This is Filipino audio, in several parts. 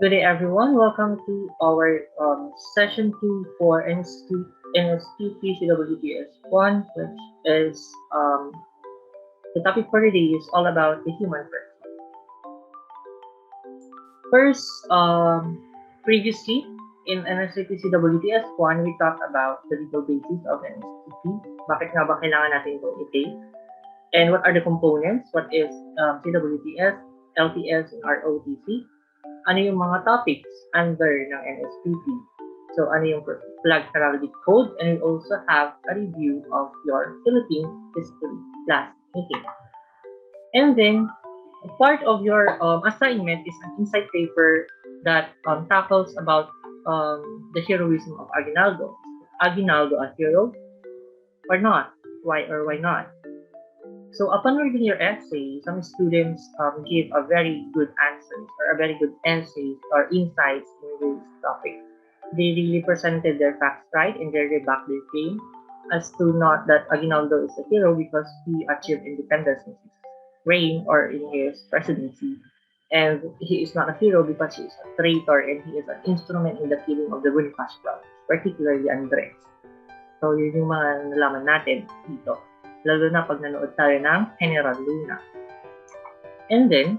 Good day, everyone. Welcome to our session 2 for NSTP CWTS 1, which is the topic for today is all about the human person. First, previously in NSTP CWTS 1, we talked about the legal basis of NSTP. Bakit nga ba kailangan natin itong i-take? And what are the components? What is CWTS, LTS, and ROTC? Ano yung mga topics under ng NSTP. So, ano yung flag heraldic code, and we also have a review of your Philippine history class meeting. And then, part of your assignment is an insight paper that tackles about the heroism of Aguinaldo. Aguinaldo a hero or not? Why or why not? So upon reading your essay, some students gave a very good answers or a very good essays or insights in this topic. They really presented their facts right and they rebacked their claim as to not that Aguinaldo is a hero because he achieved independence in his reign or in his presidency. And he is not a hero because he is a traitor and he is an instrument in the killing of the Boniface brothers, particularly Andres. So yun yung mga nalaman natin dito. Lalo na pag nanood tayo ng General Luna. And then,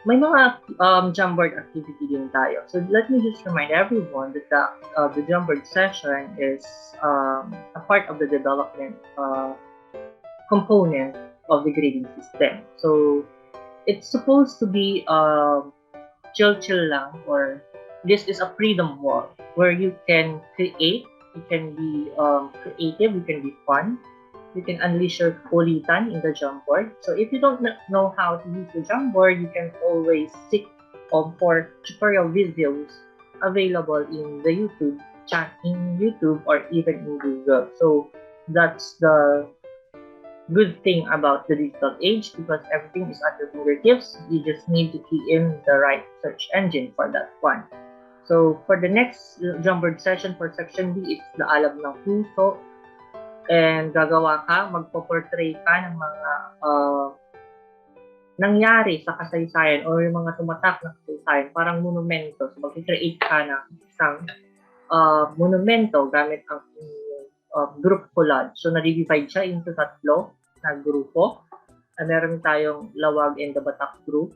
may mga Jamboard activity din tayo. So let me just remind everyone that the Jamboard session is a part of the development component of the grading system. So it's supposed to be chill lang, or this is a freedom wall where you can create, you can be creative, you can be fun. You can unleash your kulitan in the Jamboard. So if you don't know how to use the Jamboard, you can always seek for tutorial videos available in the YouTube or even in Google. So that's the good thing about the digital age because everything is at your fingertips. You just need to key in the right search engine for that one. So for the next Jamboard session for section B, it's the Alab ng Puso. And gagawa ka, magpo-portray ka ng mga nangyari sa kasaysayan or yung mga tumatak na kasaysayan, parang monumento. So mag-create ka ng isang monumento gamit ang group collage. So na-divide siya into 3 na grupo. Meron tayong Lawag and the Batak group.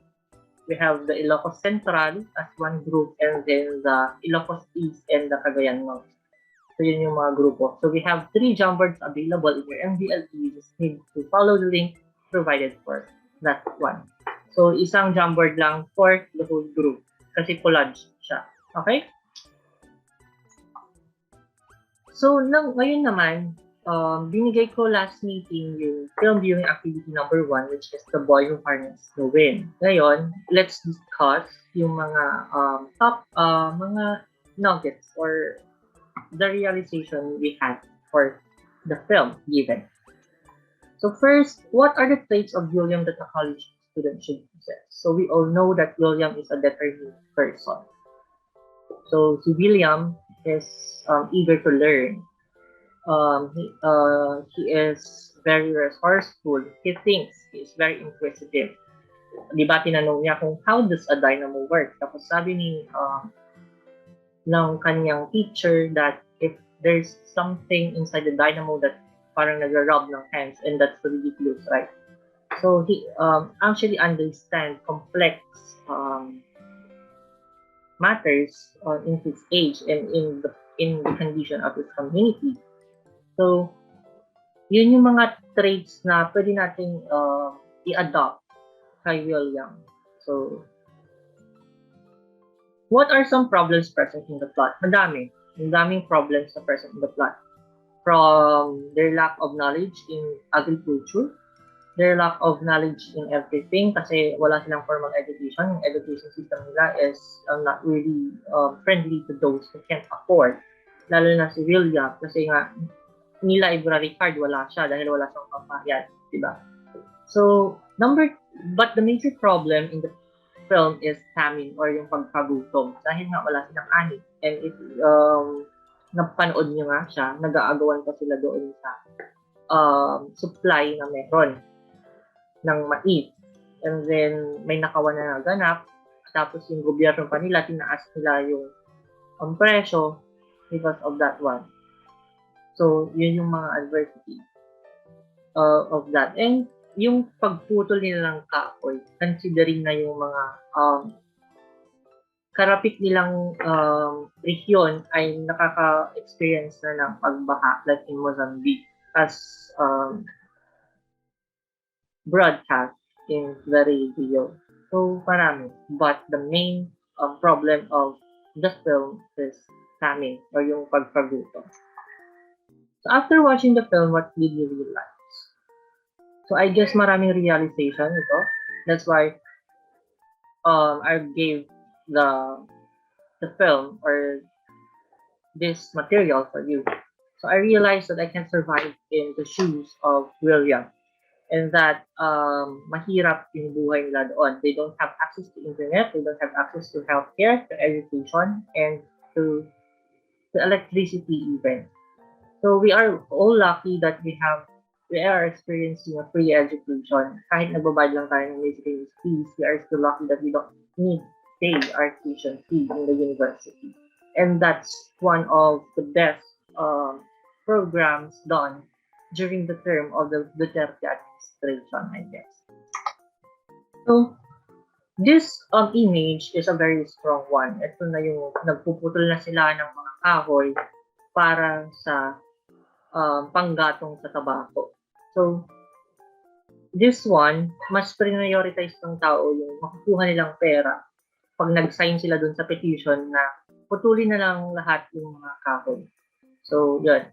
We have the Ilocos Central as one group and then the Ilocos East and the Cagayan North. So yun yung mga grupo. So we have 3 Jamboards available in your MDLE. You just need to follow the link provided for that one. So isang Jamboard lang for the whole group kasi collage siya. Okay? So ngayon naman, binigay ko last meeting yung film viewing activity number 1, which is The Boy Who Harnessed the Wind. Ngayon, let's discuss yung mga top mga nuggets or the realization we had for the film given. So first, what are the traits of William that a college student should possess? So we all know that William is a determined person. So si William is eager to learn. He is very resourceful. He thinks. He is very inquisitive. Diba tinanong niya kung how does a dynamo work? Tapos sabi ni ng kanyang teacher that if there's something inside the dynamo that parang nag-rub ng hands and that's ridiculous, right? So he actually understand complex matters in his age and in the condition of his community. So yun yung mga traits na pwede nating i-adopt kay William. So what are some problems present in the plot? Madaming problems na present in the plot. From their lack of knowledge in agriculture, their lack of knowledge in everything kasi wala silang formal education. Yung education system nila is not really friendly to those who can't afford. Lalo na si William kasi nga ni library card wala siya dahil wala siyang pambayad, diba? So, but the major problem in the film is famine or yung pagkagutom dahil nga wala silang ani. And if napanood nyo nga siya, nag-aagawan pa sila doon sa supply na meron ng mais. And then may nakawan na naganap tapos yung gobyerno pa nila, tinaas nila yung presyo because of that one. So, yun yung mga adversity of that. And yung pagputol nila ng kahoy, considering na yung mga karapit nilang region ay nakaka-experience na ng pagbaha like in Mozambique as broadcast in the radio. So, marami. But the main problem of the film is famine or yung pagpagutom. So, after watching the film, what did you realize? So, I guess maraming realization ito. That's why I gave the film or this material for you. So, I realized that I can survive in the shoes of William and that mahirap yung buhay nila doon. They don't have access to internet, they don't have access to healthcare, to education, and to electricity even. So we are all lucky that we are experiencing a free education. Kahit nagbabayad lang tayo ng miscellaneous fees, we are still lucky that we don't need to pay our tuition fee in the university. And that's one of the best programs done during the term of the Duterte administration, I guess. So, this image is a very strong one. Ito na yung nagpuputol na sila ng mga kahoy para sa panggatong sa tabako. So, this one, mas prioritize ng tao yung makukuha nilang pera pag nag-sign sila dun sa petition na putulin na lang lahat yung mga kahoy. So, yun.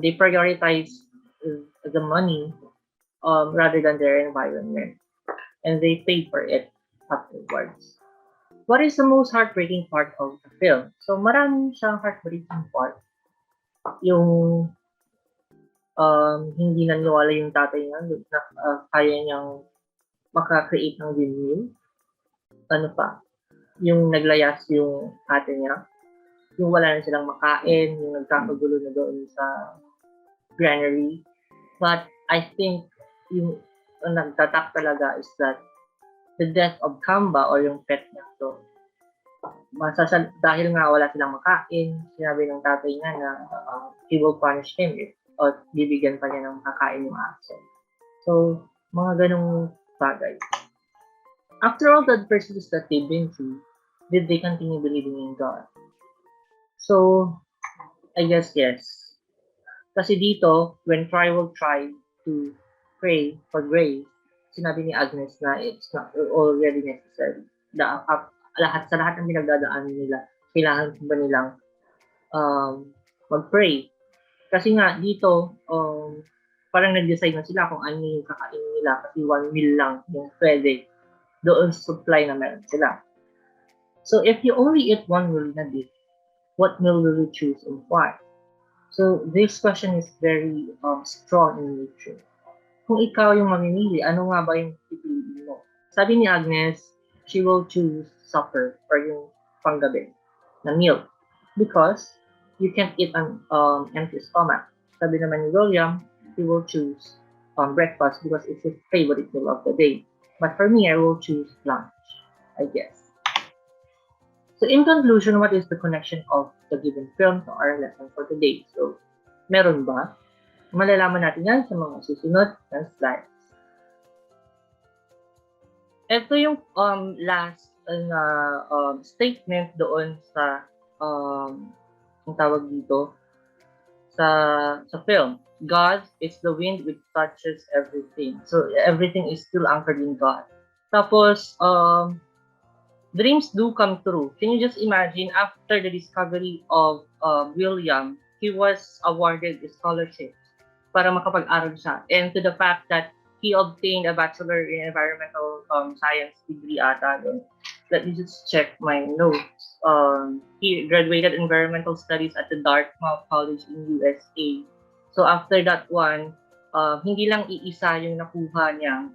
They prioritize the money rather than their environment. And they pay for it afterwards. What is the most heartbreaking part of the film? So, marami siyang heartbreaking part. Yung hindi naniwala yung tatay niya na kaya niyang makakreate ng windmill. Ano pa? Yung naglayas yung ate niya. Yung wala na silang makain, yung nagkakagulo na doon sa granary. But I think yung nagtatak talaga is that the death of Kamba or yung pet niya. So, dahil nga wala silang makain, sinabi ng tatay niya na he will punish him o bibigyan pa niya ng kakain yung aso. So, mga ganong bagay. After all the adversities that they've been through, did they continue believing in God? So, I guess yes. Kasi dito, when Tribal tried to pray for grace, sinabi ni Agnes na it's not already necessary. Sa lahat ng pinagdadaanan nila, kailangan ba nilang mag-pray. Kasi nga dito, parang nag-decide na sila kung ano yung kakainin nila kasi 1 meal lang yung pwede doon sa supply na meron sila. So if you only eat 1 meal na day, what meal will you choose and why? So this question is very strong in nature. Kung ikaw yung mamimili, ano nga ba yung pipiliin mo? Sabi ni Agnes, she will choose supper or yung panggabi na meal because you can't eat an empty stomach. Sabi naman ni William, he will choose breakfast because it's his favorite meal of the day. But for me, I will choose lunch, I guess. So in conclusion, what is the connection of the given film to our lesson for today? So, meron ba? Malalaman natin yan sa mga susunod na slides. Ito yung last na statement doon sa ang tawag dito sa film. God is the wind which touches everything. So everything is still anchored in God. Tapos dreams do come true. Can you just imagine after the discovery of William, he was awarded a scholarship para makapag-aral siya. And to the fact that he obtained a Bachelor in Environmental Science degree ata doon. Let me just check my notes. He graduated Environmental Studies at the Dartmouth College in USA. So after that one, hindi lang iisa yung nakuha niya,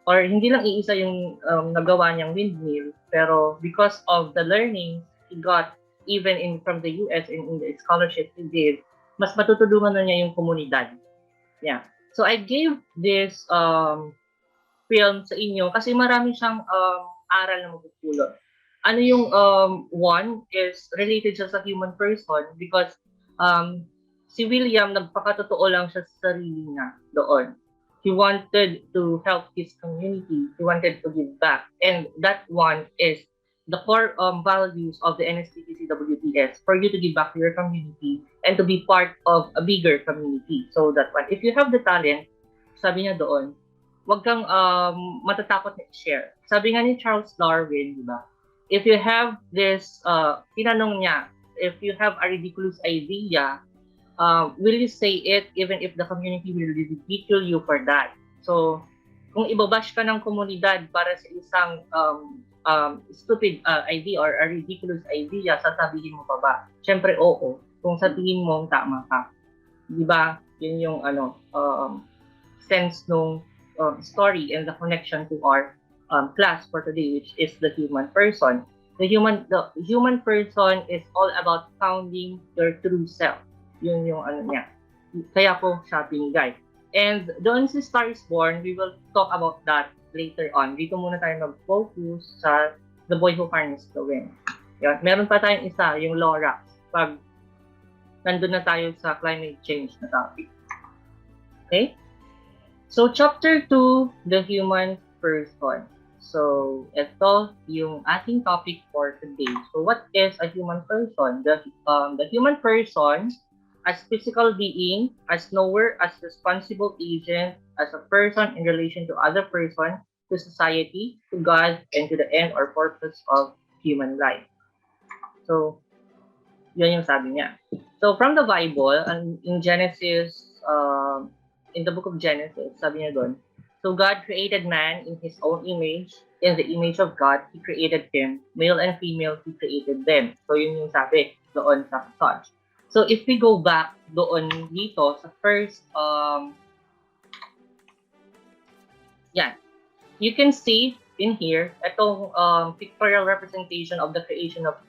or hindi lang iisa yung nagawa niyang windmill, pero because of the learning he got even from the US and in the scholarship he did, mas matutulungan na niya yung komunidad. Yeah. So I gave this film sa inyo kasi marami siyang aral na mapupulot. Ano yung one is related siya sa human person because si William nagpakatotoo lang siya sa sarili niya doon. He wanted to help his community. He wanted to give back. And that one is the core values of the NSTP CWTS for you to give back to your community and to be part of a bigger community. So that one, if you have the talent, sabi niya doon, wag kang matatakot na i-share. Sabi nga ni Charles Darwin, di ba? If you have this, tinanong niya, if you have a ridiculous idea, will you say it even if the community will ridicule you for that? So, kung ibabash ka ng komunidad para sa isang stupid idea or a ridiculous idea, sasabihin mo pa ba? Siyempre, oo. Kung sa tingin mo, tama ka. Di ba? Yun yung sense nung story and the connection to our class for today, which is the human person. The human person is all about founding your true self. Yun yung ano niya. Kaya po siya binigay. And doon si Star is Born, we will talk about that later on. Dito muna tayo mag-focus sa The Boy Who Harnessed the Wind. Yan. Meron pa tayong isa, yung Lorax. Pag nandun na tayo sa climate change na topic. Okay? So, chapter 2, the human person. So, ito yung ating topic for today. So, what is a human person? The human person, as physical being, as knower, as responsible agent, as a person in relation to other person, to society, to God, and to the end or purpose of human life. So, yun yung sabi niya. So, from the Bible, in Genesis, in the book of Genesis, sabi niya doon, so God created man in his own image. In the image of God, he created him. Male and female, he created them. So, yun yung sabi doon sa passage. So, if we go back doon dito sa first, you can see in here, itong pictorial representation of the creation of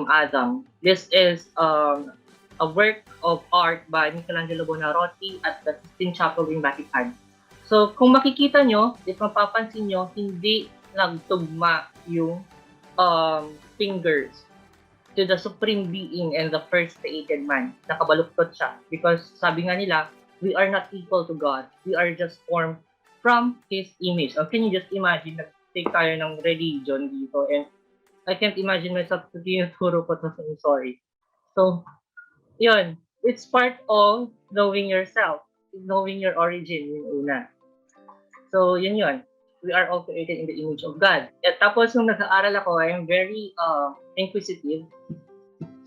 Adam. This is a work of art by Michelangelo Buonarroti at the Sistine Chapel in Vatican. So, kung makikita nyo, if mapapansin nyo, hindi nagtugma yung fingers to the supreme being and the first created man. Nakabaluktot siya. Because sabi nga nila, we are not equal to God. We are just formed from His image. So, can you just imagine, nag-take tayo ng religion dito and I can't imagine myself to tinuturo ko to, I'm sorry. So, yun. It's part of knowing yourself. Knowing your origin, yung una. So, yun. We are all created in the image of God. At tapos, nung nag-aaral ako, I am very inquisitive.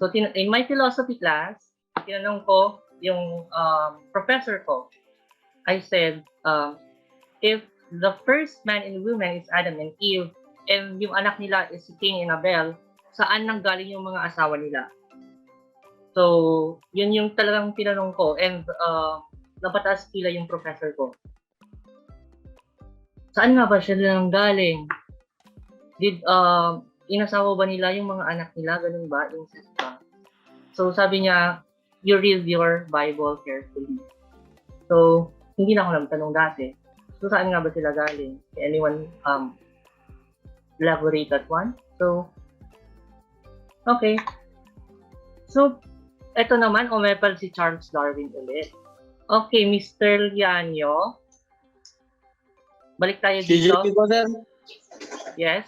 So, in my philosophy class, tinanong ko yung professor ko. I said, if the first man and woman is Adam and Eve, and yung anak nila is si Cain and Abel, saan nanggaling yung mga asawa nila? So, yun yung talagang tinanong ko. And napataas pila yung professor ko. Saan nga ba siya nanggaling? Did inasawa ba nila yung mga anak nila? Ganun ba? Incest ba? So, sabi niya, you read your Bible carefully. So, hindi na ako nagtanong dati. So, saan nga ba sila galing? Can anyone elaborate that one? So, okay. So, eto naman, umepal si Charles Darwin ulit. Okay, Mr. Lianyo. Balik tayo dito. CJ ko, sir. Yes?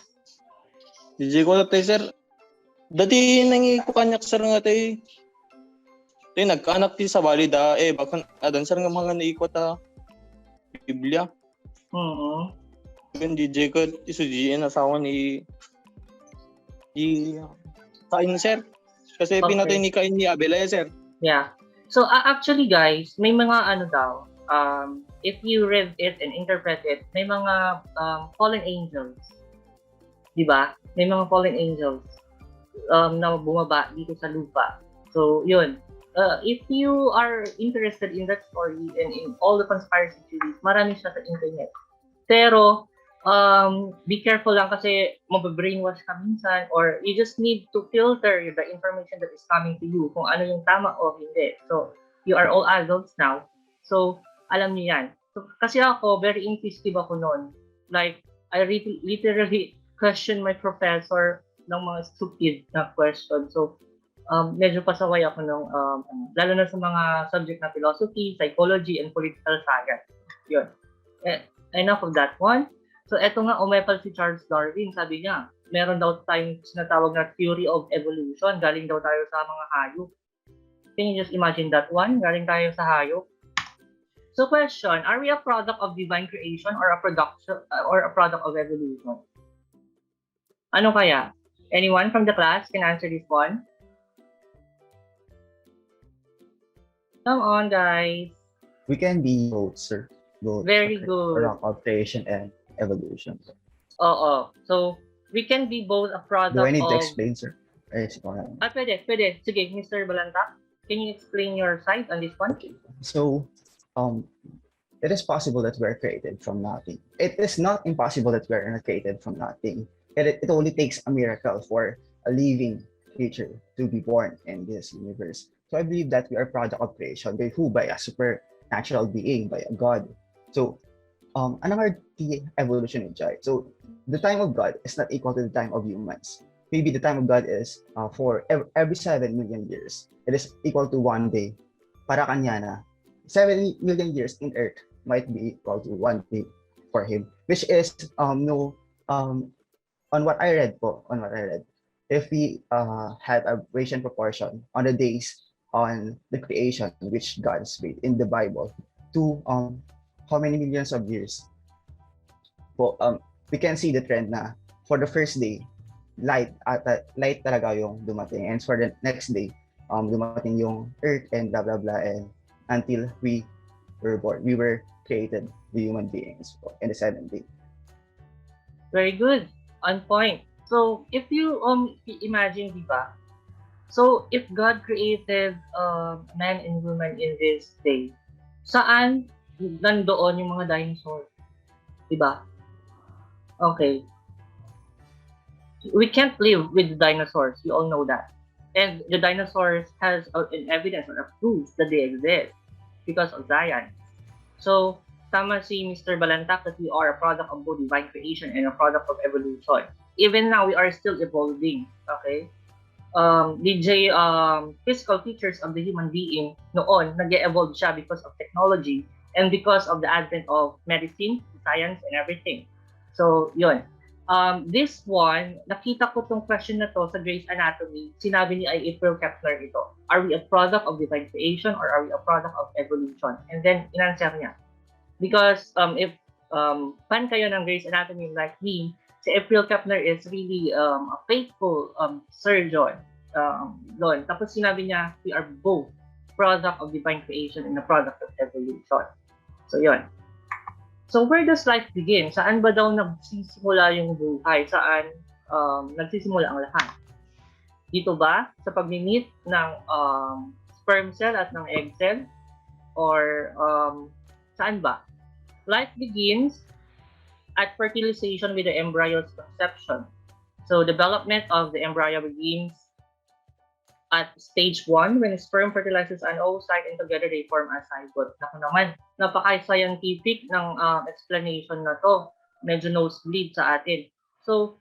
CJ ko na tayo, sir. Dati nangi ko kanyak, sir, nga tayo. Tayo, nagkaanak tayo sa balida. Baka adan, sir, nga mga naikot Biblia. Yung DJ ko, iso GN, asawa ni Kain, sir. Kasi pinatay ni Kain ni Abel, sir. Yeah. So, actually, guys, may mga ano daw, if you read it and interpret it, may mga fallen angels. Diba? May mga fallen angels na bumaba dito sa lupa. So, yun. If you are interested in that story and in all the conspiracy theories, marami siya sa internet. Pero, be careful lang kasi mababrainwash ka minsan or you just need to filter the information that is coming to you kung ano yung tama o hindi. So, you are all adults now. So, alam niyo yan. So, kasi ako, very inquisitive ako noon. Like, I literally question my professor ng mga stupid na question. So, medyo pasaway ako nung, lalo na sa mga subject na philosophy, psychology, and political science. Yun. Enough of that one. So, eto nga, umepal si Charles Darwin. Sabi niya, meron daw tayong sinatawag na theory of evolution. Galing daw tayo sa mga hayop. Can you just imagine that one? Galing tayo sa hayop. So question, are we a product of divine creation or a product of evolution? Ano kaya? Anyone from the class can answer this one? Come on, guys. We can be both, sir. Both. Very good. Product of creation and evolution. Oo. So, we can be both a product Do I need of... to explain, sir? Pwede. Sige, Mr. Balanta. Can you explain your side on this one? Okay. So, it is possible that we're created from nothing. It is not impossible that we're not created from nothing. It only takes a miracle for a living creature to be born in this universe. So I believe that we are a product of creation by who? By a supernatural being, by a God. So, ano nga the evolution in Jai? So, the time of God is not equal to the time of humans. Maybe the time of God is for every 7 million years. It is equal to 1 day. Para kanya na, 7 million years in Earth might be equal to 1 day for him. Which is, on what I read, if we had a ratio proportion on the days on the creation which God made in the Bible to how many millions of years, we can see the trend na for the first day, light talaga yung dumating, and for the next day, dumating yung earth and blah blah blah, and until we were born, we were created, the human beings, in the 7th day. Very good. On point. So, if you imagine, di ba? So, if God created man and woman in this day, saan nandoon yung mga dinosaurs? Di ba? Okay. We can't live with the dinosaurs. You all know that. And the dinosaurs has an evidence or a proof that they exist because of science. So, tama si Mr. Balantak that we are a product of both divine creation and a product of evolution. Even now, we are still evolving. Okay? Physical features of the human being noon, nag-evolve siya because of technology and because of the advent of medicine, science, and everything. So, yun. This one, nakita ko tong question na to sa Grey's Anatomy. Sinabi ni April Kepler ito. Are we a product of divine creation or are we a product of evolution? And then, inanswer niya. Because if fan kayo ng Grey's Anatomy like me, si April Kepler is really a faithful surgeon. Doon. Tapos sinabi niya, we are both product of divine creation and a product of evolution. So, yun. So, where does life begin? Saan ba daw nagsisimula yung buhay? Saan nagsisimula ang lahat? Dito ba? Sa pag-meet ng sperm cell at ng egg cell? Or saan ba? Life begins at fertilization with the embryo's conception. So, development of the embryo begins at stage 1 when sperm fertilizes an oocyte and together they form a zygote. Naku naman, napaka-scientific ng explanation na to. Medyo nosebleed sa atin. So,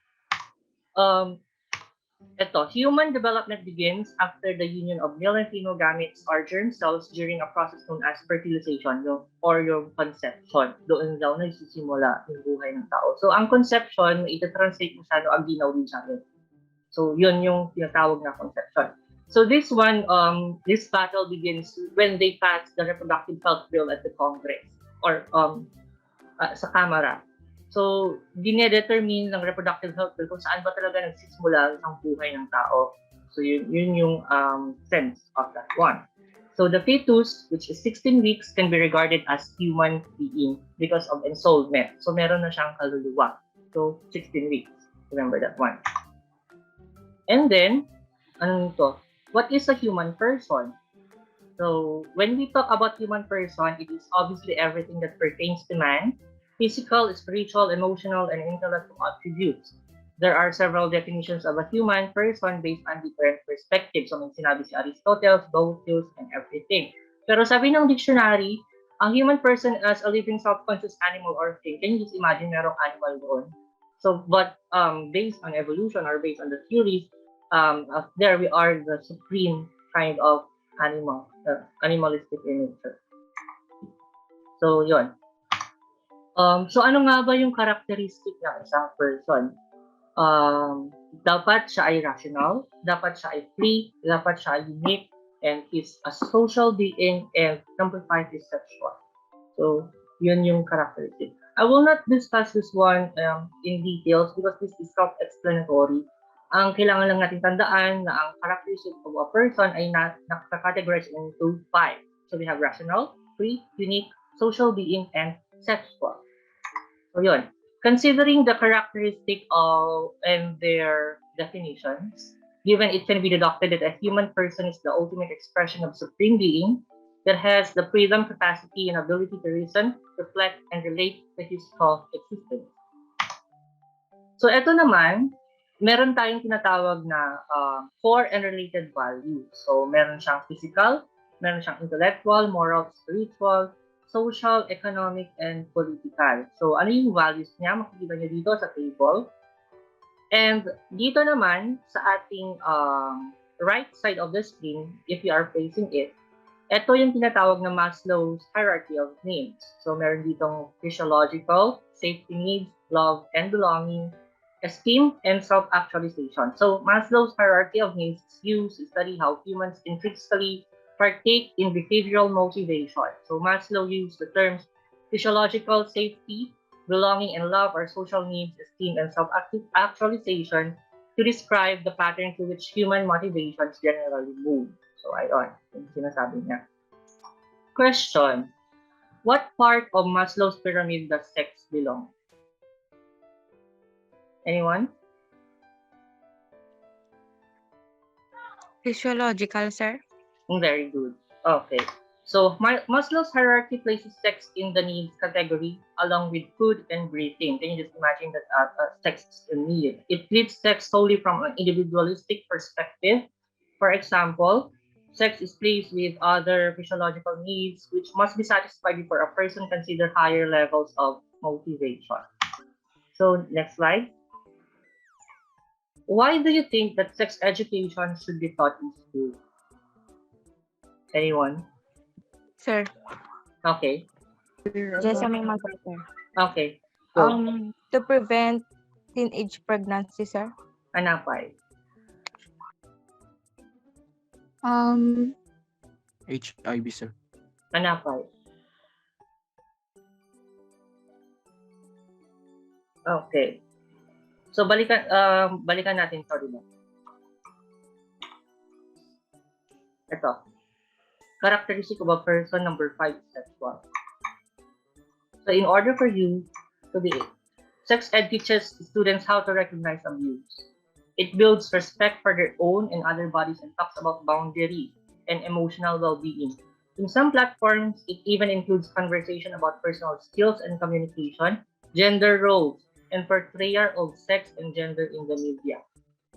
human development begins after the union of male and female gametes or germ cells during a process known as fertilization or yung conception. Doon daw nagsisimula yung buhay ng tao. So, ang conception, ita-translate mo siya ang ginawin sa akin. So, yun yung tinatawag na conception. So, this one, this battle begins when they pass the reproductive health bill at the Congress or sa Kamara. So, dinedetermine ng reproductive health bill kung saan ba talaga nagsisimula ang buhay ng tao. So, yun yung sense of that one. So, the fetus, which is 16 weeks, can be regarded as human being because of ensoulment. So, meron na siyang kaluluwa. So, 16 weeks. Remember that one. And then, ano to? What is a human person? So, when we talk about human person, it is obviously everything that pertains to man. Physical, spiritual, emotional, and intellectual attributes. There are several definitions of a human person based on different perspectives. So, may sinabi si Aristotle, Boethius, and everything. Pero sabi ng dictionary, a human person as a living self-conscious animal or thing. Can you just imagine merong animal doon? So, but based on evolution or based on the theories, there we are the supreme kind of animal, animalistic in nature. So, yun. So, ano nga ba yung characteristic ng isang person? Dapat siya ay rational, dapat siya ay free, dapat siya ay unique, and is a social being, and number 5 is sexual. So, yun yung characteristic. I will not discuss this one in details because this is self-explanatory. Ang kailangan lang natin tandaan na ang characteristic of a person ay nakategorize into 5. So, we have rational, free, unique, social being, and sexual. So, yun. Considering the characteristic of and their definitions, given it can be deducted that a human person is the ultimate expression of supreme being that has the freedom, capacity, and ability to reason, reflect, and relate to his whole existence. So, ito naman, meron tayong tinatawag na core and related values. So, meron siyang physical, meron siyang intellectual, moral, spiritual, social, economic, and political. So, ano yung values niya? Makikita niyo dito sa table. And dito naman, sa ating right side of the screen, if you are facing it, ito yung tinatawag na Maslow's hierarchy of needs. So, meron ditong physiological, safety needs, love and belonging, esteem, and self-actualization. So, Maslow's hierarchy of needs is used to study how humans intrinsically partake in behavioral motivation. So, Maslow used the terms physiological, safety, belonging, and love are social needs, esteem, and self-actualization to describe the pattern to which human motivations generally move. So, ayun, yung sinasabi niya. Question. What part of Maslow's pyramid does sex belong? Anyone? Physiological, sir. Very good. Okay. So, Maslow's hierarchy places sex in the needs category along with food and breathing. Can you just imagine that sex is a need? It treats sex solely from an individualistic perspective. For example, sex is placed with other physiological needs which must be satisfied before a person consider higher levels of motivation. So, next slide. Why do you think that sex education should be taught in school? Anyone? Sir, Okay. just may magot, sir. Okay. Go. To prevent teenage pregnancy, sir. Anapay. HIV, sir. Anapay. Okay. So balikan natin to, diba? Ito. Characteristic of a person, number 5 is sexual. So in order for you to be sex ed teaches students how to recognize abuse. It builds respect for their own and other bodies and talks about boundaries and emotional well-being. In some platforms, it even includes conversation about personal skills and communication, gender roles, and portrayal of sex and gender in the media.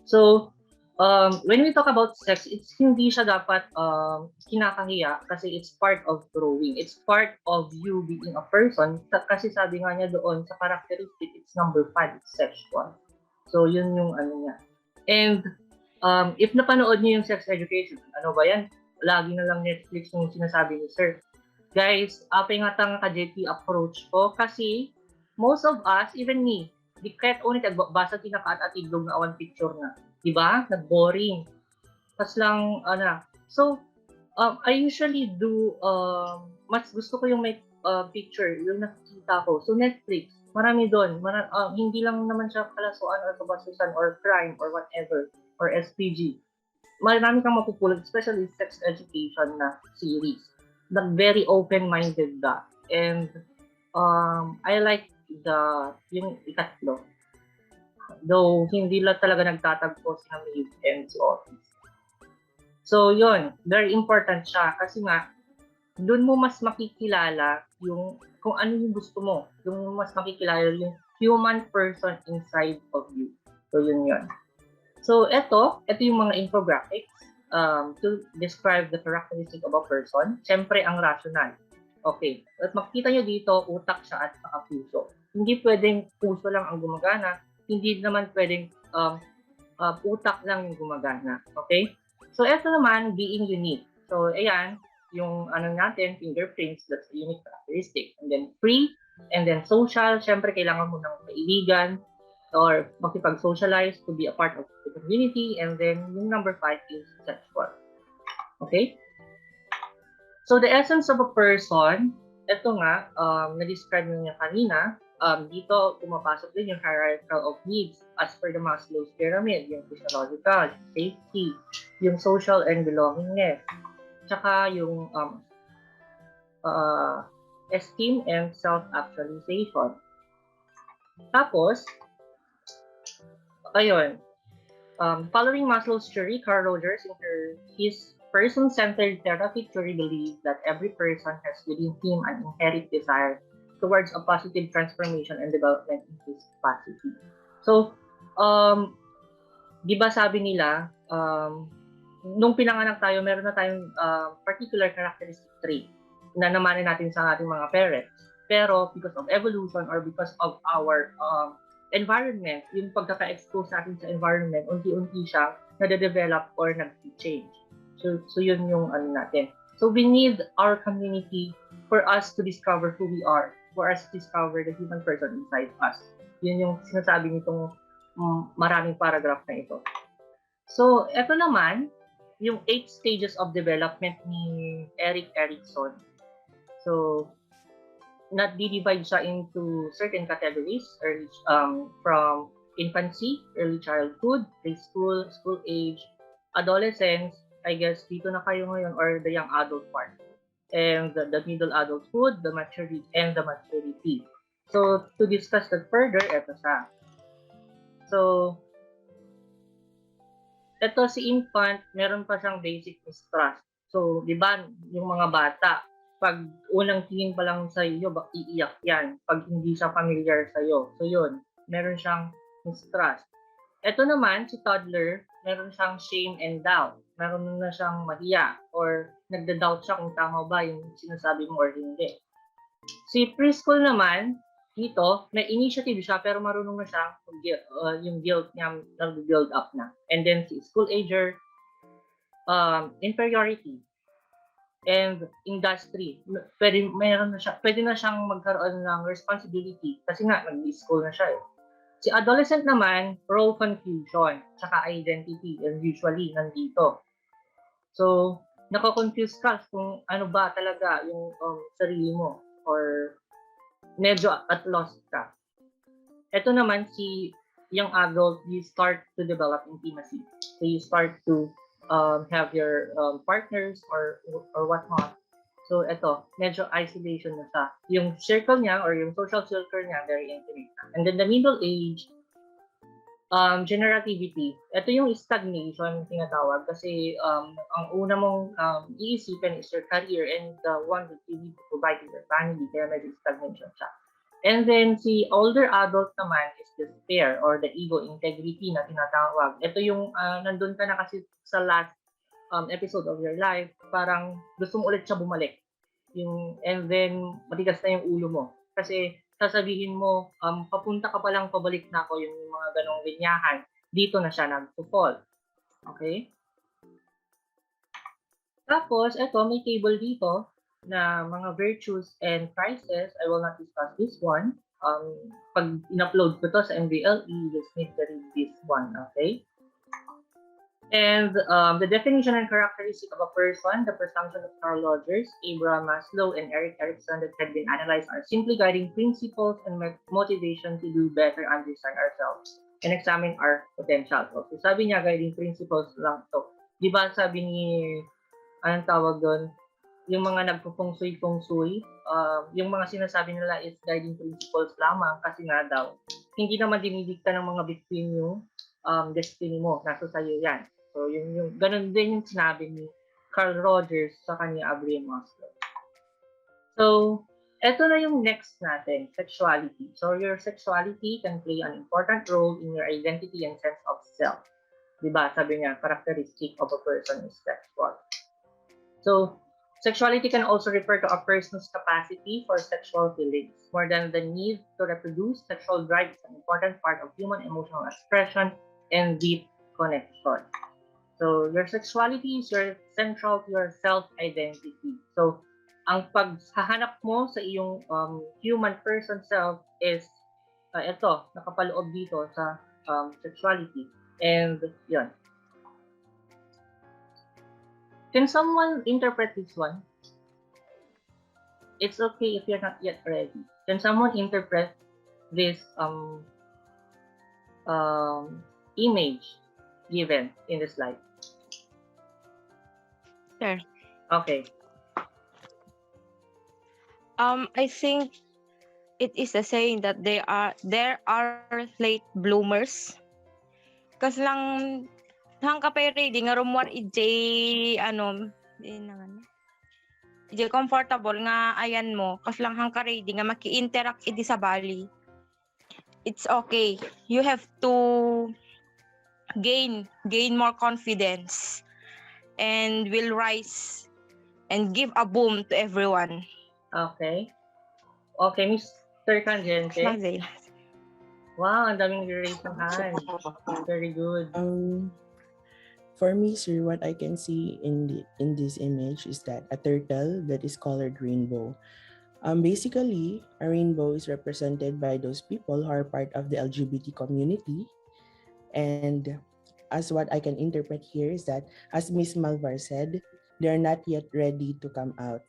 So, when we talk about sex, it's hindi siya dapat kinakahiya kasi it's part of growing. It's part of you being a person. Kasi sabi nga niya doon sa characteristic, it's number 5, it's sexual. So, yun yung ano niya. And if napanood niyo yung sex education, ano ba yan? Lagi na lang Netflix yung sinasabi ni Sir. Guys, apay nga ka-JP approach ko kasi most of us, even me, di kahit ulit basa tinakaat at iglog na awan picture na. Diba? Nag-boring. Tas lang, So, I usually do, mas gusto ko yung may picture, yung nakikita ko. So, Netflix, marami doon. Hindi lang naman siya kalasuan or kabasusan or crime or whatever, or SPG. Marami kang mapupulot, especially sex education na series. Very open-minded ka. And I like yung ikatlo. Though, hindi lang talaga nagtatagpo si Maeve and si Otis. So, yun. Very important siya. Kasi nga, doon mo mas makikilala yung kung ano yung gusto mo. Yung mas makikilala yung human person inside of you. So, yun. So, ito yung mga infographics to describe the characteristic of a person. Siyempre, ang rational. Okay. At makikita nyo dito, utak siya at saka puso. Hindi pwedeng puso lang ang gumagana. Hindi naman pwedeng utak lang yung gumagana. Okay? So, ito naman, being unique. So, ayan, yung ano natin, fingerprints, that's a unique characteristic. And then free, and then social, syempre kailangan mo ng kaibigan or makipag-socialize to be a part of the community. And then yung number 5 is sexual. Okay? So the essence of a person, ito nga, na-describe niya kanina, dito pumapasok din yung hierarchical of needs as per the Maslow's pyramid, yung physiological, safety, yung social and belongingness, tsaka yung esteem and self-actualization. Tapos, ayun, following Maslow's theory, Carl Rogers, in his person-centered therapy theory, believes that every person has within him an inherent desire towards a positive transformation and development in his capacity. So, di ba sabi nila, nung pinanganak tayo, meron na tayong particular characteristic trait na namanan natin sa ating mga parents. Pero because of evolution or because of our environment, yung pagkaka-expose natin sa environment, unti-unti siyang nade-develop or nag-change. So yun yung ano natin. So we need our community for us to discover who we are, for us to discover the human person inside us. Yun yung sinasabi nitong maraming paragraph na ito. So, eto naman, yung 8 stages of development ni Erik Erikson. So, na-divide siya into certain categories, early, from infancy, early childhood, preschool, school age, adolescence, I guess dito na kayo ngayon, or the young adult part, and the middle adulthood, the maturity, and the maturity. So, to discuss that further, eto siya. So, eto si infant, meron pa siyang basic mistrust. So, di ba, yung mga bata, pag unang tingin pa lang sa iyo, iiyak yan pag hindi siya familiar sa iyo. So, yun, meron siyang mistrust. Ito naman, si toddler, meron siyang shame and doubt. Meron na siyang mahiya or nagda-doubt siya kung tama ba yung sinasabi mo or hindi. Si preschool naman, dito, may initiative siya pero marunong na siyang yung guilt niya nag-build up na. And then si school ager, inferiority and industry. Pwede na siyang magkaroon ng responsibility kasi nga nag-school na siya eh. Si adolescent naman, role confusion, tsaka identity, and usually nandito. So, nako-confuse ka kung ano ba talaga yung sarili mo or medyo at lost ka. Ito naman si young adult, you start to develop intimacy. So, you start to have your partners or whatnot. So, ito, medyo isolation na siya. Yung circle niya or yung social circle niya, very intimate. And then the middle age, generativity. Ito yung stagnation tinatawag kasi ang una mong iisipin is your career and the one that you need to provide to your family. Kaya medyo stagnation siya. And then si older adult naman is despair or the ego integrity na tinatawag. Ito yung nandun ka na kasi sa last episode of your life, parang gusto mo ulit siya bumalik. And then, matigas na yung ulo mo. Kasi sasabihin mo, papunta ka palang pabalik na ako, yung mga ganong linyahan. Dito na siya nag-fall. Okay? Tapos, ito, may table dito na mga virtues and prices. I will not discuss this one. Pag in-upload ko to sa MVLE, you just need to read this one. Okay? And the definition and characteristic of a person, the presumption of Carl Rogers, Abraham Maslow, and Erik Erikson that had been analyzed are simply guiding principles and motivation to do better understand ourselves and examine our potential. So, sabi niya, guiding principles lang to. Di ba sabi ni, anong tawag doon? Yung mga nagpo-feng shui, yung mga sinasabi nila is guiding principles lamang kasi nga daw, hindi naman dinidikta ng mga between yung destiny mo. Nasa sa'yo yan. So, yung ganun din yung sinabi ni Carl Rogers sa kanya Abraham Maslow. So, eto na yung next natin, sexuality. So, your sexuality can play an important role in your identity and sense of self. Diba? Sabi niya, characteristic of a person is sexual. So, Sexuality can also refer to a person's capacity for sexual feelings. More than the need to reproduce, sexual drive is an important part of human emotional expression and deep connection. So, your sexuality is central to your self-identity. So, ang paghahanap mo sa iyong human person self is ito, nakapaloob dito sa sexuality. And, yun. Can someone interpret this one? It's okay if you're not yet ready. Can someone interpret this image given in the slide? Sure. Okay. I think it is a saying that there are late bloomers. Kasi lang hang kapay ready nga rumwar ij ij comfortable nga ayan mo kasi lang hang ka ready nga maki-interact idi sa bali. It's okay. You have to gain more confidence and will rise and give a boom to everyone. Okay. Okay, Mr. Candente. Smile. Wow, ang daming raise ng hand. Very good. For me, sir, what I can see in this image is that a turtle that is colored rainbow. Basically, a rainbow is represented by those people who are part of the LGBT community. And as what I can interpret here is that, as Miss Malvar said, they are not yet ready to come out.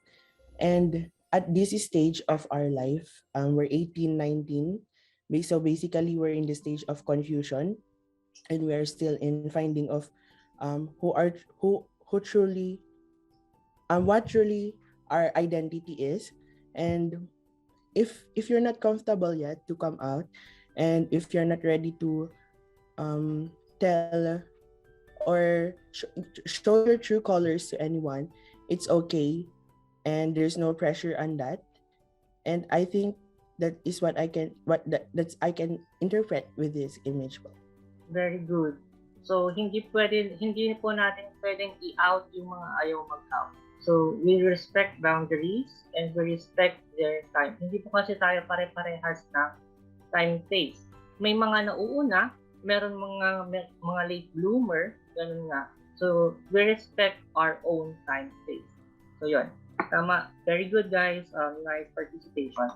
And at this stage of our life, we're 18, 19. So basically, we're in the stage of confusion, and we are still in finding of who truly what truly our identity is. And if you're not comfortable yet to come out, and if you're not ready to tell or show your true colors to anyone, it's okay, and there's no pressure on that. And I think that is what I can interpret with this image. Very good. So, hindi po natin pwedeng i-out yung mga ayaw mag-out. So, we respect boundaries and we respect their time. Hindi po kasi tayo pare-parehas ng time phase. May mga nauuna, meron mga late bloomer, ganun nga. So, we respect our own time phase. So, yun. Tama. Very good, guys. Nice participation.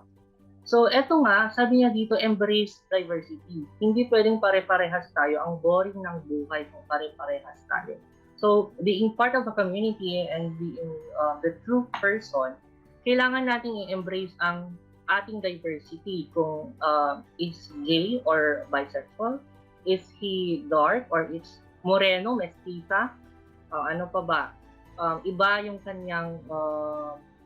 So, eto nga, sabi niya dito, embrace diversity. Hindi pwedeng pare-parehas tayo. Ang boring ng buhay kung pare-parehas tayo. So, being part of a community and being the true person, kailangan natin i-embrace ang ating diversity. Kung is gay or bisexual, is he dark or is moreno, mestiza, ano pa ba? Iba yung kanyang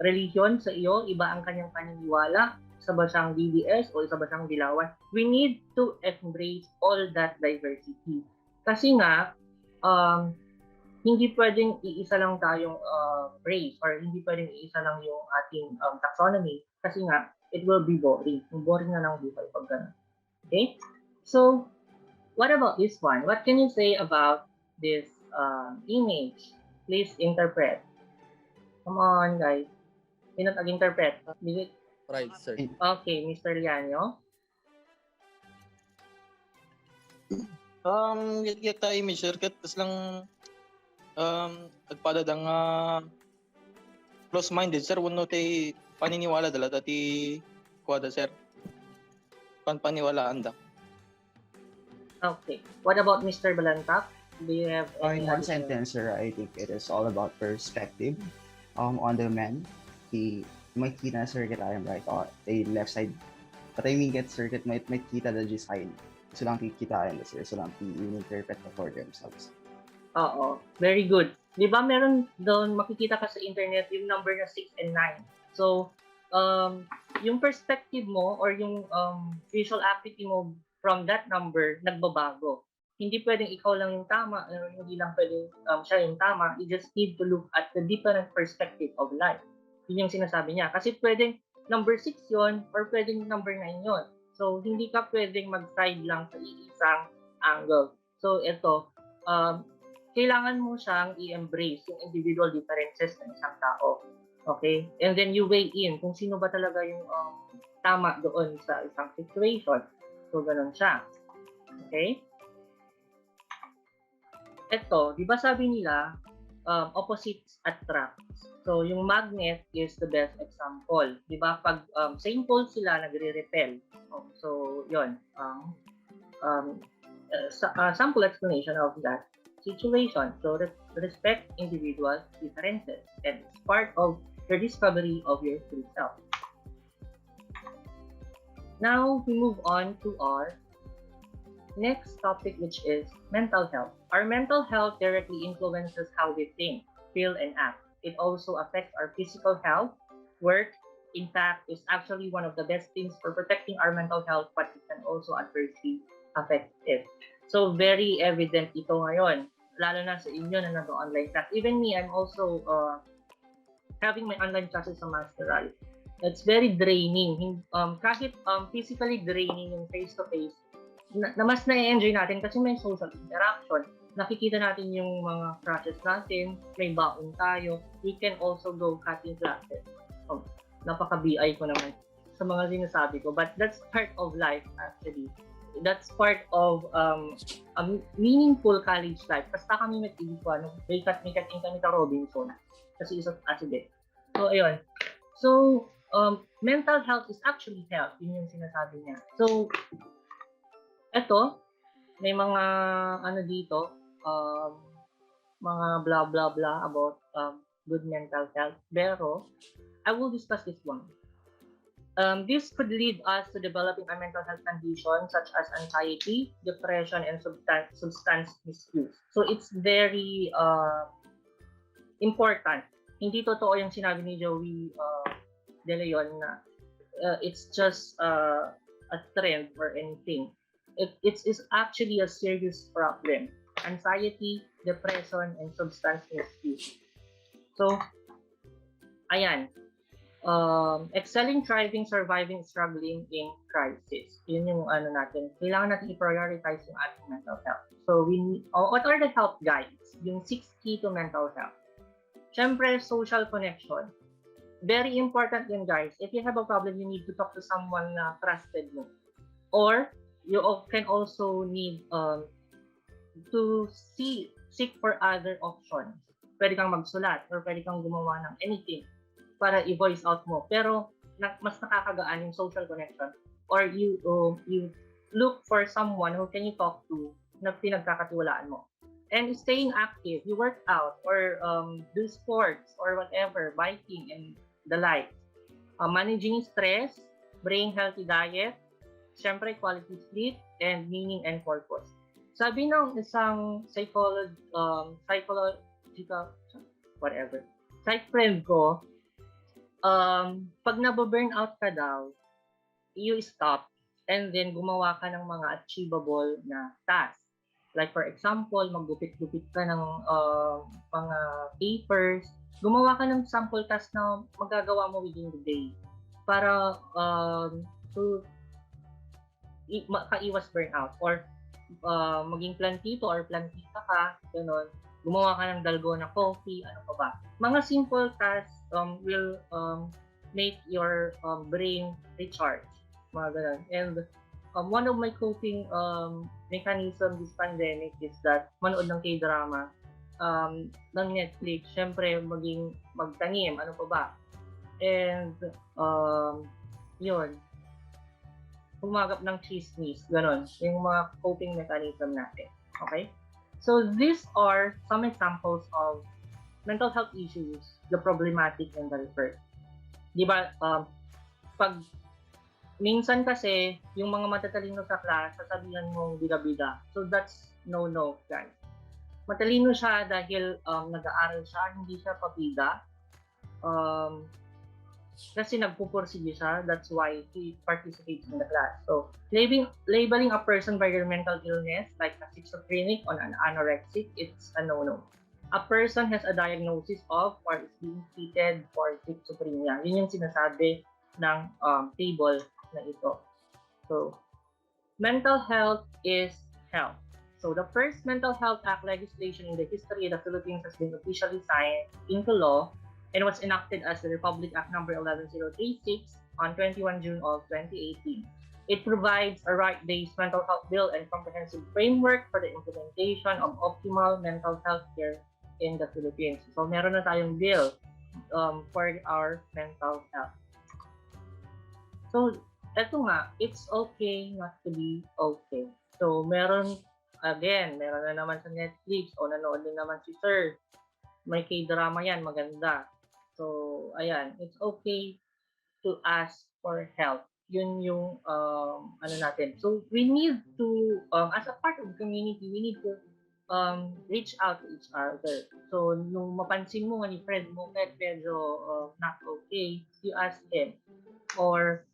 religion sa iyo, iba ang kanyang paniniwala, isa ba siyang DDS o isa ba siyang dilawan. We need to embrace all that diversity. Kasi nga, hindi pwedeng iisa lang tayong race or hindi pwedeng iisa lang yung ating taxonomy kasi nga, it will be boring. Boring na lang buhay pag ganun. Okay? So, what about this one? What can you say about this image? Please interpret. Come on, guys. Sino nag-interpret? Right, sir. Okay, Mr. Liano. Yata image, sir, tas lang nagpadadang close-minded, sir, wano tay paniniwala dala tati kuwada, sir. Paniwalaan da. Okay. What about Mr. Balantak? Do you have any In one additional- sentence, sir, I think it is all about perspective. On the man, may kita na circuit iron right on the left side. But I mean, get circuit might kita the G side. So lang kita yun, sir. So lang i-interpret for themselves. Oo. Very good. Di ba meron doon, makikita ka sa internet yung number na 6 and 9. So, yung perspective mo or yung visual acuity mo from that number, nagbabago. Hindi pwedeng ikaw lang yung tama, hindi lang pwedeng siya yung tama. You just need to look at the different perspective of life. Yun yung sinasabi niya. Kasi pwedeng number 6 yon or pwedeng number 9 yon. So, hindi ka pwedeng mag-side lang sa iisang angle. So, ito, kailangan mo siyang i-embrace yung individual differences ng isang tao. Okay? And then you weigh in kung sino ba talaga yung tama doon sa isang situation. So, ganun siya. Okay? Ito, di ba sabi nila, opposites attract. So, yung magnet is the best example. Di ba? Pag same pole sila, nagre-repel. So, yun. Sample explanation of that situation. So, respect individual differences. And it's part of the discovery of your true self. Now, we move on to our next topic, which is mental health. Our mental health directly influences how we think, feel, and act. It also affects our physical health, work. In fact, is actually one of the best things for protecting our mental health, but it can also adversely affect it. So, very evident ito ngayon, lalo na sa inyo na nag-online class. Even me, I'm also having my online classes sa Masteral. It's very draining. Kahit physically draining yung face-to-face, na mas na-enjoy natin kasi may social interaction. Nakikita natin yung mga crushes natin, may baon tayo. We can also go cutting classes. Napaka-BI ko naman sa mga sinasabi ko. But that's part of life actually. That's part of a meaningful college life. Basta kami nag-ibig may kating kami ka Robinson. Kasi isa accident. So, ayun. So, mental health is actually health. Yun yung sinasabi niya. So, eto, may mga dito, mga blah blah blah about good mental health. Pero I will discuss this one. This could lead us to developing a mental health condition such as anxiety, depression, and substance misuse. So it's very important. Hindi totoo yung sinabi ni Joey De Leon na it's just a trend or anything. It is actually a serious problem. Anxiety, depression, and substance misuse. So, ayan. Excelling, thriving, surviving, struggling in crisis. Yun yung natin. Kailangan natin i-prioritize yung ating mental health. So, what are the health guides? Yung 6 key to mental health. Siyempre, social connection. Very important yun, guys. If you have a problem, you need to talk to someone na trusted mo. Or, you can also need to seek for other options. Pwede kang magsulat or pwede kang gumawa ng anything para i-voice out mo. Pero mas nakakagaan yung social connection. Or you look for someone who can you talk to na pinagkakatiwalaan mo. And staying active, you work out or do sports or whatever, biking and the like. Managing stress, bring healthy diet, syempre quality sleep, and meaning and purpose. Sabi ng isang psychological, whatever, psych friend ko, pag nababurnout ka daw, you stop and then gumawa ka ng mga achievable na tasks. Like for example, maggupit-gupit ka ng mga papers, gumawa ka ng sample task na magagawa mo within the day para to makaiwas burnout or maging plantito or plantita ka, gano'n. Gumawa ka ng dalgona coffee, ano pa ba. Mga simple tasks will make your brain recharge, mga gano'n. And one of my coping mechanism this pandemic is that manood ng K-drama ng Netflix. Siyempre, magtanim, ano pa ba. And yun, humagap ng chismis, gano'n. Yung mga coping mechanism natin. Okay? So, these are some examples of mental health issues, the problematic and the referred. Di ba, pag minsan kasi, yung mga matatalino sa class, sasabihan mong bida-bida. So, that's no-no, guys. Matalino siya dahil nag-aaral siya, hindi siya pabida. Kasi nagpupursige siya, that's why he participates in the class. So, labeling a person by their mental illness, like a schizophrenic or an anorexic, it's a no-no. A person has a diagnosis of or is being treated for schizophrenia. Yun yung sinasabi ng table na ito. So, mental health is health. So the first Mental Health Act legislation in the history of the Philippines has been officially signed into law and was enacted as the Republic Act number 11036 on 21 June of 2018. It provides a right-based mental health bill and comprehensive framework for the implementation of optimal mental health care in the Philippines. So meron na tayong bill for our mental health. So eto nga, it's okay not to be okay. So meron na naman sa Netflix o nanood din naman si Sir. May K-drama yan, maganda. So ayan, it's okay to ask for help. Yun yung ano natin. So we need to, as a part of the community, we need to reach out to each other. So nung mapansin mo nga ni friend mo kahit medyo not okay, you ask him. Or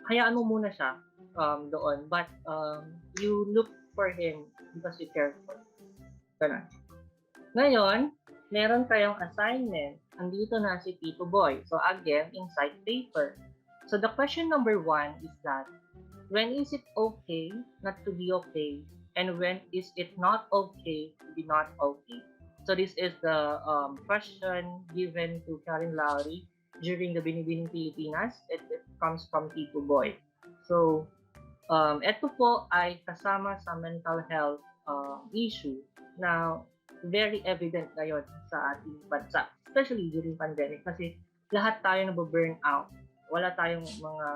hayaan mo muna siya doon. But you look for him because you care for him. Ganun. Ngayon, meron tayong assignment. Andito na si Tito Boy. So again, inside paper. So the question number 1 is that, when is it okay not to be okay? And when is it not okay to be not okay? So this is the question given to Karen Lowry during the Binibining Pilipinas. It comes from Tito Boy. So, ito po ay kasama sa mental health issue na very evident ngayon sa ating bansa, especially during pandemic, kasi lahat tayo nababurn out. Wala tayong mga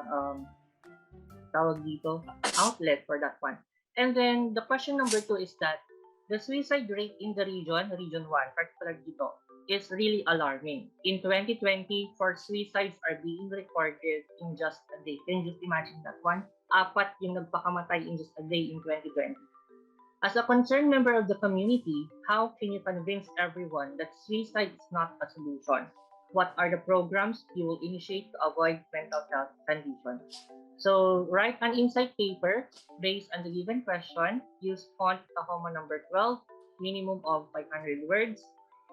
tawag dito, outlet for that one. And then the question number 2 is that the suicide rate in the region 1, particularly dito, is really alarming. In 2020, 4 suicides are being recorded in just a day. Can you just imagine that one? 4 yung nagpakamatay in just a day in 2020. As a concerned member of the community, how can you convince everyone that suicide is not a solution? What are the programs you will initiate to avoid mental health conditions? So write an insight paper based on the given question. Use font Tahoma number 12, minimum of 500 words.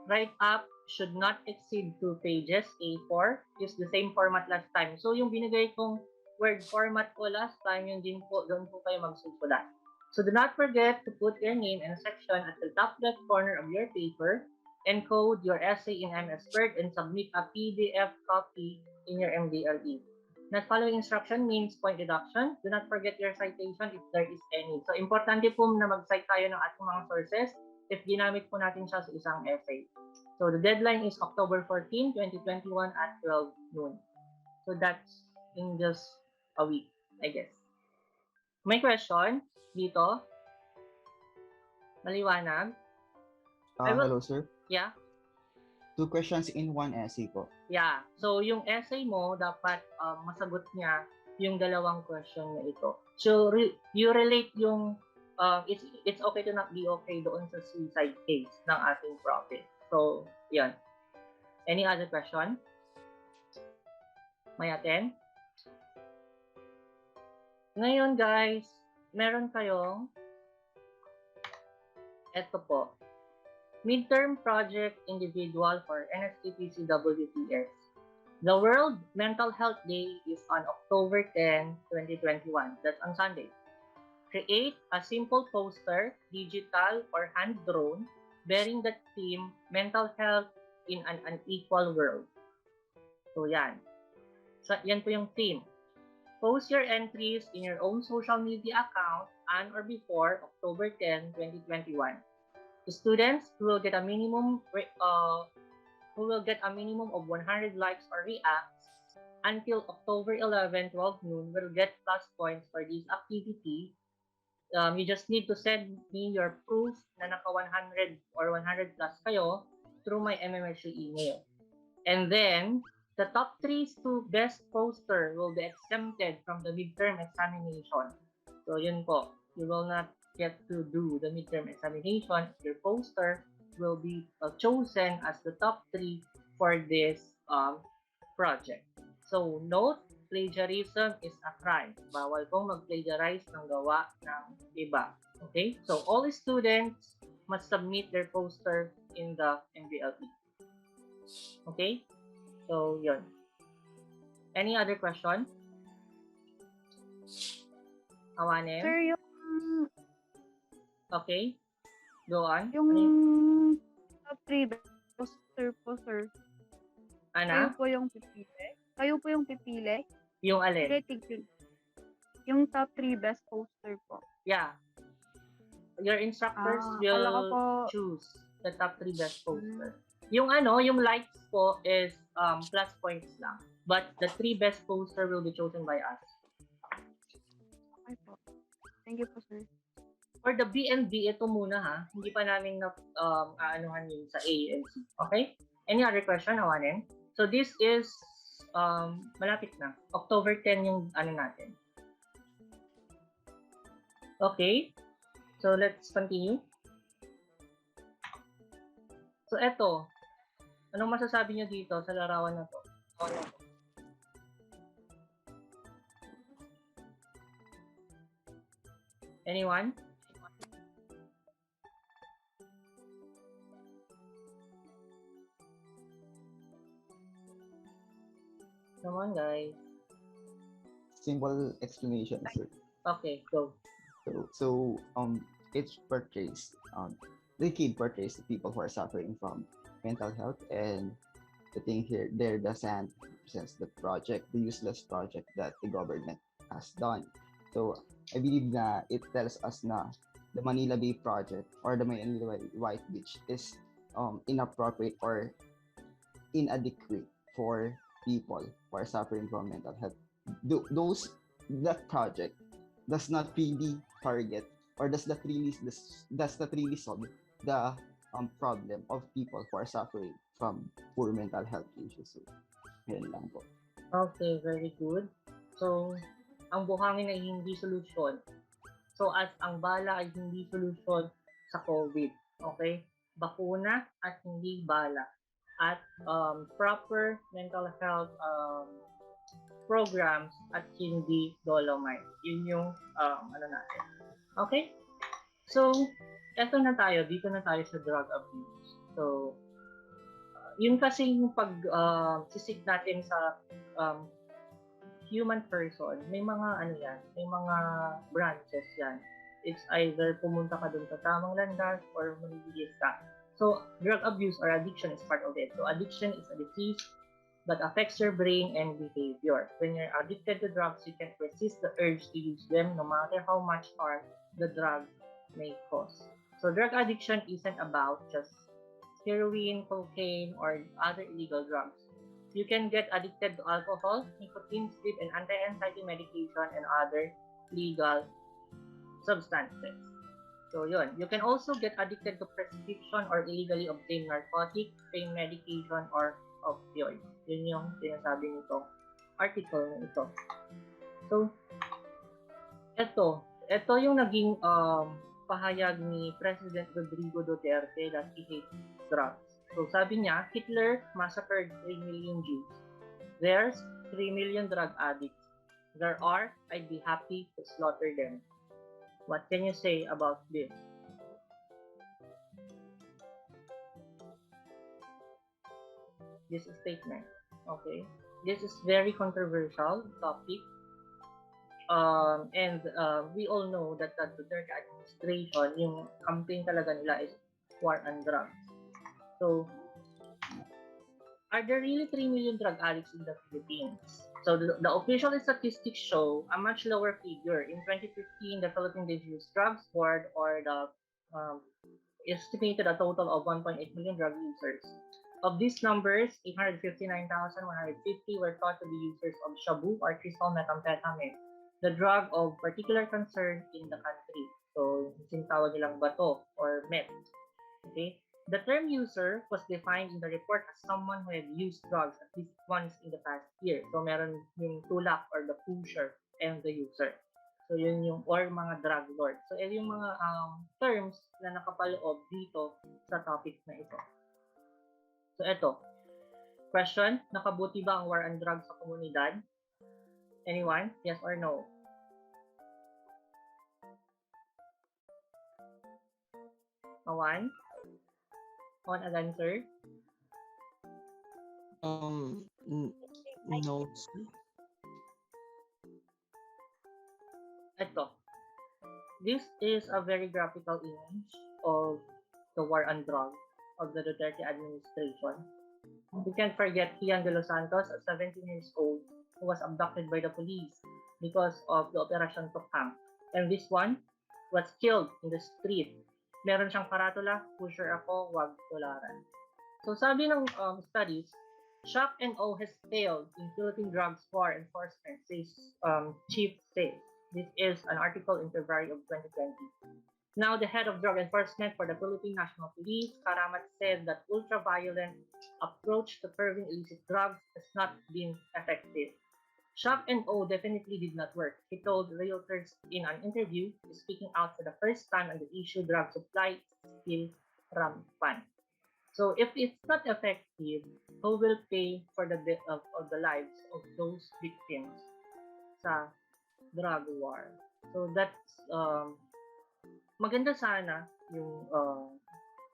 Write up should not exceed 2 pages, A4. Use the same format last time. So yung binigay kong word format ko last time, yun din po, doon po kayo magsusulat. So do not forget to put your name and section at the top left corner of your paper. Encode your essay in MS Word and submit a PDF copy in your MDLE. Not following instruction means point deduction. Do not forget your citation if there is any. So, importante po na mag-cite tayo ng ating mga sources if ginamit po natin siya sa isang essay. So, the deadline is October 14, 2021 at 12 noon. So, that's in just a week, I guess. May question dito? Maliwanag? Hello, sir. Yeah? 2 questions in 1 essay po. Yeah. So, yung essay mo, dapat masagot niya yung dalawang question na ito. So, you relate yung it's okay to not be okay doon sa suicide case ng ating prophet. So, yan. Any other question? May attend? Ngayon, guys, meron kayong ito po. Midterm Project Individual for NSTP CWTS. The World Mental Health Day is on October 10, 2021. That's on Sunday. Create a simple poster, digital or hand-drawn, bearing the theme Mental Health in an Unequal World. So yan. So yan po yung theme. Post your entries in your own social media account on or before October 10, 2021. The students who will get a minimum of 100 likes or reacts until October 11, 12 noon will get plus points for this activity. You just need to send me your proof na naka 100 or 100 plus kayo through my MMSU email. And then, the top 3 to best poster will be exempted from the midterm examination. So yun po, you will not get to do the midterm examination. Your poster will be chosen as the top 3 for this project. So note, plagiarism is a crime. Bawal pong mag-plagiarize ng gawa ng iba. Okay? So all students must submit their poster in the MVLE. Okay? So yun. Any other question? Awanin? Sir, yung Okay? Go on. Yung Ano top 3 best poster po, sir. Kayo Ana? po yung pipili. Kayo po yung pipili. Yung alin? Sige, tigil. Yung top 3 best poster po. Yeah. Your instructors Akala ko will po, choose the top 3 best poster. Yung yung likes po is plus points lang. But the 3 best poster will be chosen by us. okay po. Thank you po, sir. For the B and B, ito muna ha. Hindi pa namin na aanuhan yun sa A and C. Okay? Any other question, Awanen? So this is malapit na. October 10 yung natin. Okay? So let's continue. So eto. Anong masasabi niyo dito sa larawan na to? Anyone? Come on, guys. Simple explanation, sir. Okay, go. So it's purchased. The kid purchased the people who are suffering from mental health, and the thing here, there, the sand represents the project, the useless project that the government has done. So I believe that it tells us na the Manila Bay project or the Manila White Beach is inappropriate or inadequate for people who are suffering from mental health. That project does not really target or does not really solve the problem of people who are suffering from poor mental health issues. So, yun lang po. Okay, very good. So, ang buhangin ay hindi solusyon. So, as ang bala ay hindi solusyon sa COVID. Okay? Bakuna at hindi bala. At proper mental health programs at hindi dolomite. Yun yung natin. Okay? So, eto na tayo. Dito na tayo sa drug abuse. So, yun kasi yung sisik natin sa human person, may mga may mga branches yan. It's either pumunta ka dun sa tamang landas or manibigis ka. So, drug abuse or addiction is part of it. So, addiction is a disease that affects your brain and behavior. When you're addicted to drugs, you can't resist the urge to use them no matter how much harm the drug may cause. So, drug addiction isn't about just heroin, cocaine, or other illegal drugs. You can get addicted to alcohol, nicotine, sleep, and anti-anxiety medication, and other legal substances. So yun. You can also get addicted to prescription or illegally obtained narcotic, pain medication, or opioids. Yun yung sinasabi nito article na ito. So, ito yung naging pahayag ni President Rodrigo Duterte that he hates drugs. So sabi niya, Hitler massacred 3 million Jews. There's 3 million drug addicts. There are, I'd be happy to slaughter them. What can you say about this? This statement, okay? This is very controversial topic. And we all know that the Duterte administration, yung campaign talaga nila is war on drugs. So, are there really 3 million drug addicts in the Philippines? So, the official statistics show a much lower figure. In 2015, the Philippine Dangerous Drugs Board, or the estimated a total of 1.8 million drug users. Of these numbers, 859,150 were thought to be users of shabu or crystal methamphetamine, the drug of particular concern in the country. So, yung tawag nilang bato or meth. Okay? The term user was defined in the report as someone who had used drugs at least once in the past year. So, meron yung tulak or the pusher and the user. So, yun yung, or mga drug lord. So, yung mga terms na nakapaloob dito sa topic na ito. So, ito. Question, nakabuti ba ang war on drugs sa komunidad? Anyone? Yes or no? One? On again, sir? No, sir. Ito. This is a very graphical image of the war on drugs of the Duterte administration. We can't forget Kian de los Santos, a 17 years old, who was abducted by the police because of the Operation Tokang. And this one was killed in the street. Meron siyang karatula, pusher ako, wag tularan. So sabi ng studies, shock and awe has failed in Philippine drugs war enforcement, says Chief says. This is an article in February of 2020. Now, the head of drug enforcement for the Philippine National Police, Karamat, said that ultra-violent approach to curbing illicit drugs has not been effective. Shock and awe definitely did not work. He told Reuters in an interview, speaking out for the first time on the issue drug supply is still rampant. So if it's not effective, who will pay for the lives of those victims sa drug war? So that's maganda sana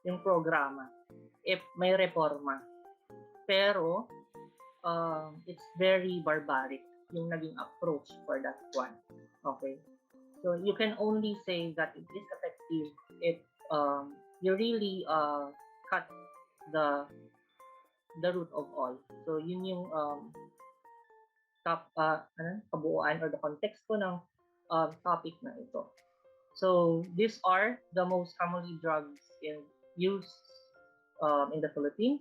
yung programa if may reforma. Pero it's very barbaric yung naging approach for that one. Okay? So you can only say that it is effective if you really cut the root of all. So yun yung kabuuan or the context ko ng topic na ito. So these are the most commonly drugs in use in the Philippines.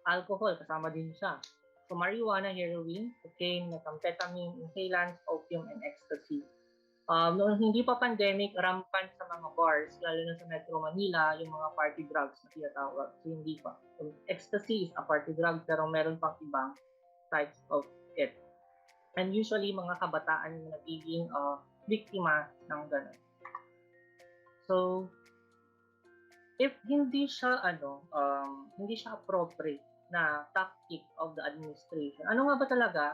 Alcohol, kasama din siya. So marijuana, heroin, cocaine, methamphetamine, inhalants, opium, and ecstasy. Noong hindi pa pandemic, rampant sa mga bars, lalo na sa Metro Manila, yung mga party drugs na tinatawag. So hindi pa. So, ecstasy is a party drug, pero meron pang ibang types of it. And usually, mga kabataan na nagiging biktima ng ganun. So, if hindi siya appropriate na tactic of the administration, ano nga ba talaga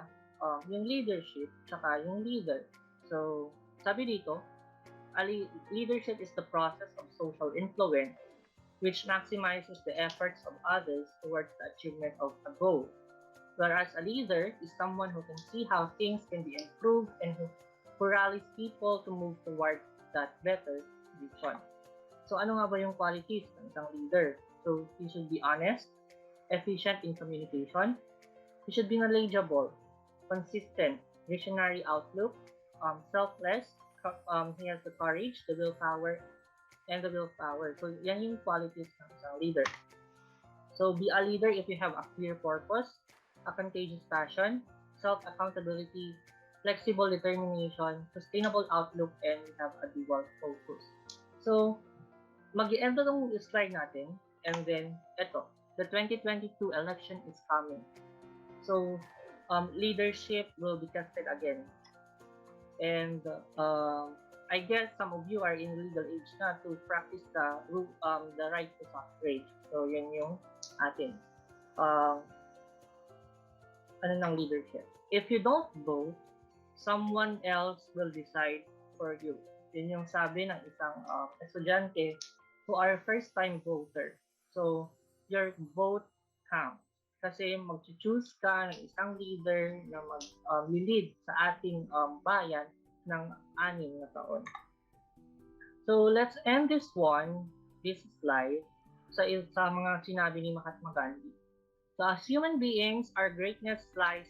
yung leadership tsaka yung leader? So, sabi dito, leadership is the process of social influence which maximizes the efforts of others towards the achievement of a goal. Whereas a leader is someone who can see how things can be improved and who rallies people to move towards that better vision. So ano nga ba yung qualities ng isang leader? So he should be honest, efficient in communication, he should be knowledgeable, consistent, visionary outlook, selfless, he has the courage, the willpower. So yan yung qualities ng isang leader. So be a leader if you have a clear purpose, a contagious passion, self-accountability, flexible determination, sustainable outlook, and have a dual focus. So, mag-i-end na itong slide natin, and then, the 2022 election is coming. So, leadership will be tested again. And I guess some of you are in legal age na to practice the right to suffrage. So, yan yung atin. Ng leadership. If you don't vote, someone else will decide for you. Yun yung sabi ng isang estudyante who are first-time voter. So, your vote counts. Kasi mag-choose ka ng isang leader na mag-lead sa ating bayan ng 6 na taon. So, let's end this slide, sa mga sinabi ni Mahatma Gandhi. So, as human beings, our greatness lies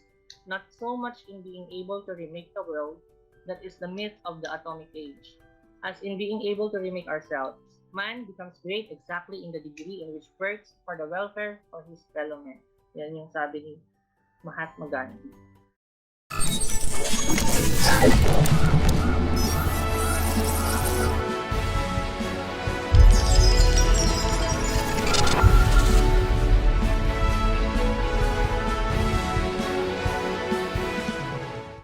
not so much in being able to remake the world, that is the myth of the atomic age, as in being able to remake ourselves. Man becomes great exactly in the degree in which works for the welfare of his fellow men. Yan yung sabi ni Mahatma Gandhi.